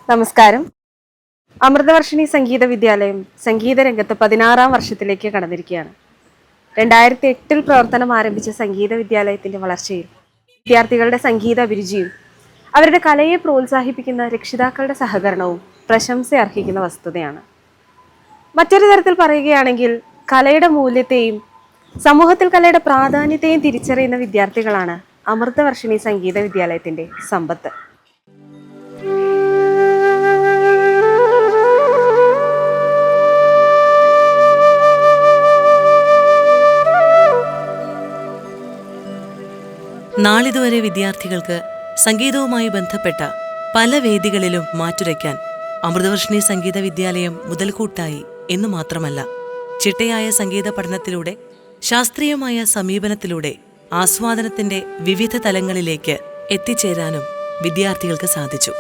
നമസ്കാരം. അമൃതവർഷിണി സംഗീത വിദ്യാലയം സംഗീത രംഗത്ത് 16-ാം വർഷത്തിലേക്ക് കടന്നിരിക്കുകയാണ്. 2008 പ്രവർത്തനം ആരംഭിച്ച സംഗീത വിദ്യാലയത്തിന്റെ വളർച്ചയിൽ വിദ്യാർത്ഥികളുടെ സംഗീത അഭിരുചിയും അവരുടെ കലയെ പ്രോത്സാഹിപ്പിക്കുന്ന രക്ഷിതാക്കളുടെ സഹകരണവും പ്രശംസ അർഹിക്കുന്ന വസ്തുതയാണ്. മറ്റൊരു തരത്തിൽ പറയുകയാണെങ്കിൽ കലയുടെ മൂല്യത്തെയും സമൂഹത്തിൽ കലയുടെ പ്രാധാന്യത്തെയും തിരിച്ചറിയുന്ന വിദ്യാർത്ഥികളാണ് അമൃതവർഷിണി സംഗീത വിദ്യാലയത്തിന്റെ സമ്പത്ത്. നാളിതുവരെ വിദ്യാർത്ഥികൾക്ക് സംഗീതവുമായി ബന്ധപ്പെട്ട പല വേദികളിലും മാറ്റുരയ്ക്കാൻ അമൃതവർഷിണി സംഗീത വിദ്യാലയം മുതൽക്കൂട്ടായി എന്നു മാത്രമല്ല, ചിട്ടയായ സംഗീത പഠനത്തിലൂടെ, ശാസ്ത്രീയമായ സമീപനത്തിലൂടെ ആസ്വാദനത്തിന്റെ വിവിധ തലങ്ങളിലേക്ക് എത്തിച്ചേരാനും വിദ്യാർത്ഥികൾക്ക് സാധിച്ചു.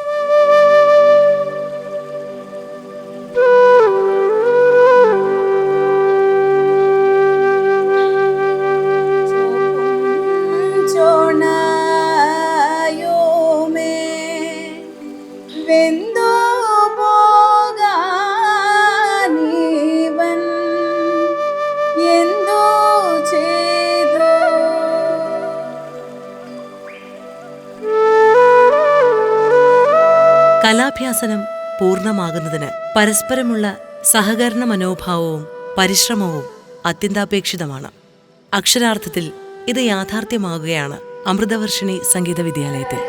കലാഭ്യാസനം പൂർണ്ണമാകുന്നതിന് പരസ്പരമുള്ള സഹകരണ മനോഭാവവും പരിശ്രമവും അത്യന്താപേക്ഷിതമാണ്. അക്ഷരാർത്ഥത്തിൽ ഇത് യാഥാർത്ഥ്യമാകുകയാണ് അമൃതവർഷിണി സംഗീത വിദ്യാലയത്തിൽ.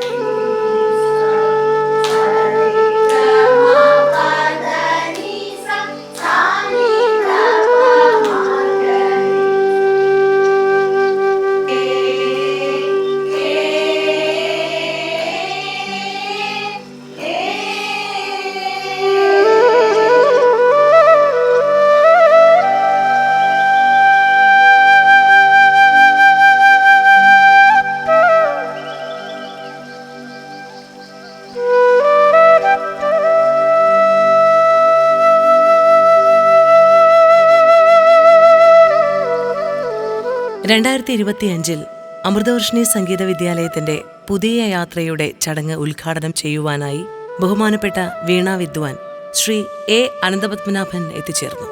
ിൽ അമൃതവർഷിണി സംഗീത വിദ്യാലയത്തിന്റെ പുതിയ യാത്രയുടെ ചടങ്ങ് ഉദ്ഘാടനം ചെയ്യുവാനായി ബഹുമാനപ്പെട്ട വീണാ വിദ്വാൻ ശ്രീ എ അനന്തപത്മനാഭൻ എത്തിച്ചേർന്നു.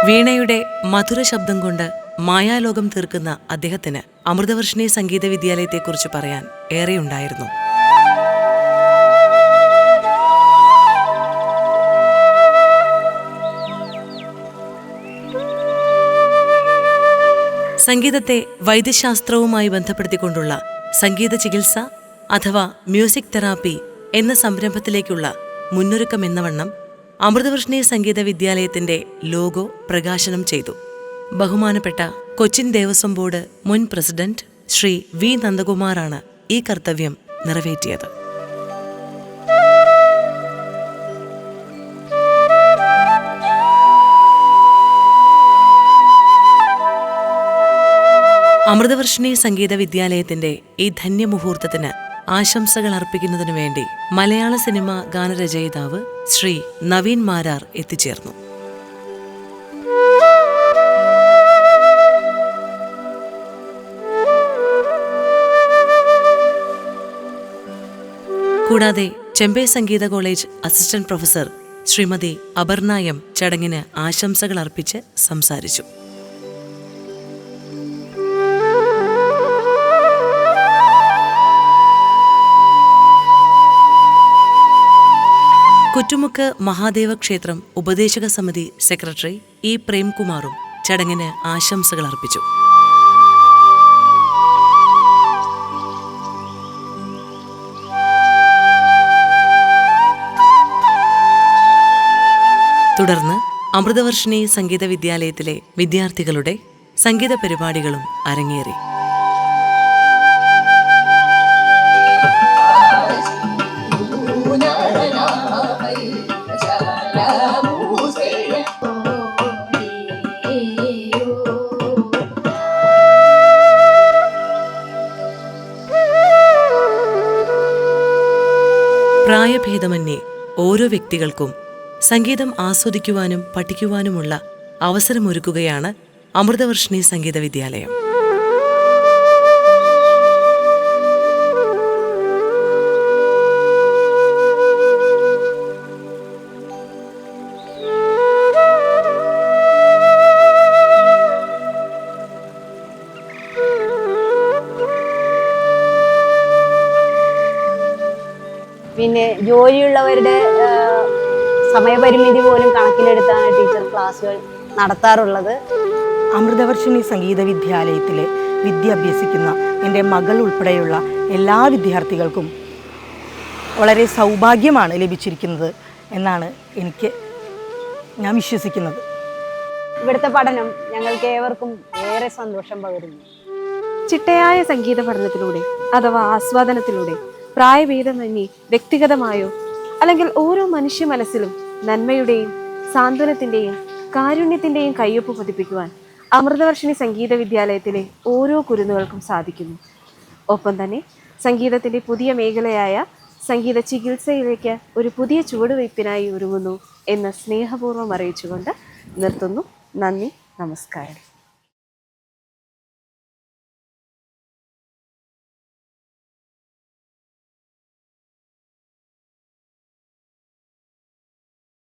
വീണയുടെ മധുര ശബ്ദം കൊണ്ട് മായാലോകം തീർക്കുന്ന അദ്ദേഹത്തിന് അമൃതവർഷിണി സംഗീത വിദ്യാലയത്തെക്കുറിച്ച് പറയാൻ ഏറെയുണ്ടായിരുന്നു. സംഗീതത്തെ വൈദ്യശാസ്ത്രവുമായി ബന്ധപ്പെടുത്തിക്കൊണ്ടുള്ള സംഗീത ചികിത്സ അഥവാ മ്യൂസിക് തെറാപ്പി എന്ന സംരംഭത്തിലേക്കുള്ള മുന്നൊരുക്കമെന്നവണ്ണം അമൃതവർഷിണി സംഗീത വിദ്യാലയത്തിന്റെ ലോഗോ പ്രകാശനം ചെയ്തു. ബഹുമാനപ്പെട്ട കൊച്ചിൻ ദേവസ്വം ബോർഡ് മുൻ പ്രസിഡന്റ് ശ്രീ വി നന്ദകുമാറാണ് ഈ കർത്തവ്യം നിറവേറ്റിയത്. അമൃതവർഷിണി സംഗീത വിദ്യാലയത്തിന്റെ ഈ ധന്യമുഹൂർത്തത്തിന് ആശംസകൾ അർപ്പിക്കുന്നതിനു വേണ്ടി മലയാള സിനിമാ ഗാനരചയിതാവ് ശ്രീ നവീൻ മാരാർ എത്തിച്ചേർന്നു. കൂടാതെ Chembai Sangeetha college assistant professor Srimathi Aparna M ചടങ്ങിന് ആശംസകൾ അർപ്പിച്ച് സംസാരിച്ചു. കുറ്റുമുക്ക് മഹാദേവ ക്ഷേത്രം ഉപദേശക സമിതി സെക്രട്ടറി ഇ പ്രേംകുമാറും ചടങ്ങിന് ആശംസകൾ അർപ്പിച്ചു. തുടർന്ന് അമൃതവർഷിണി സംഗീത വിദ്യാലയത്തിലെ വിദ്യാർത്ഥികളുടെ സംഗീത പരിപാടികളും അരങ്ങേറി. പ്രായഭേദമന്യേ ഓരോ വ്യക്തികൾക്കും സംഗീതം ആസ്വദിക്കുവാനും പഠിക്കുവാനുമുള്ള അവസരമൊരുക്കുകയാണ് അമൃതവർഷിണി സംഗീത വിദ്യാലയം. പിന്നെ ജോലിയുള്ളവരുടെ സമയപരിമിതി പോലും കണക്കിലെടുത്താണ് ടീച്ചർ ക്ലാസ്സുകൾ നടത്താറുള്ളത്. അമൃതവർഷിണി സംഗീത വിദ്യാലയത്തിലെ വിദ്യ അഭ്യസിക്കുന്ന എൻ്റെ മകൾ ഉൾപ്പെടെയുള്ള എല്ലാ വിദ്യാർത്ഥികൾക്കും വളരെ സൗഭാഗ്യമാണ് ലഭിച്ചിരിക്കുന്നത് എന്നാണ് ഞാൻ വിശ്വസിക്കുന്നത്. ഇവിടുത്തെ പഠനം ഞങ്ങൾക്ക് ഏവർക്കും ഏറെ സന്തോഷം പകരുന്നു. ചിട്ടയായ സംഗീത പഠനത്തിലൂടെ അഥവാ ആസ്വാദനത്തിലൂടെ പ്രായഭേദമന്യേ വ്യക്തിഗതമായോ അല്ലെങ്കിൽ ഓരോ മനുഷ്യ മനസ്സിലും നന്മയുടെയും സാന്ത്വനത്തിന്റെയും കാരുണ്യത്തിന്റെയും കയ്യൊപ്പ് പതിപ്പിക്കുവാൻ അമൃതവർഷിണി സംഗീത വിദ്യാലയത്തിലെ ഓരോ കുരുന്നുകൾക്കും സാധിക്കുന്നു. ഒപ്പം തന്നെ സംഗീതത്തിന്റെ പുതിയ മേഖലയായ സംഗീത ചികിത്സയിലേക്ക് ഒരു പുതിയ ചുവടുവയ്പ്പിനായി ഒരുങ്ങുന്നു എന്ന് സ്നേഹപൂർവ്വം അറിയിച്ചുകൊണ്ട് നിർത്തുന്നു. നന്ദി, നമസ്കാരം.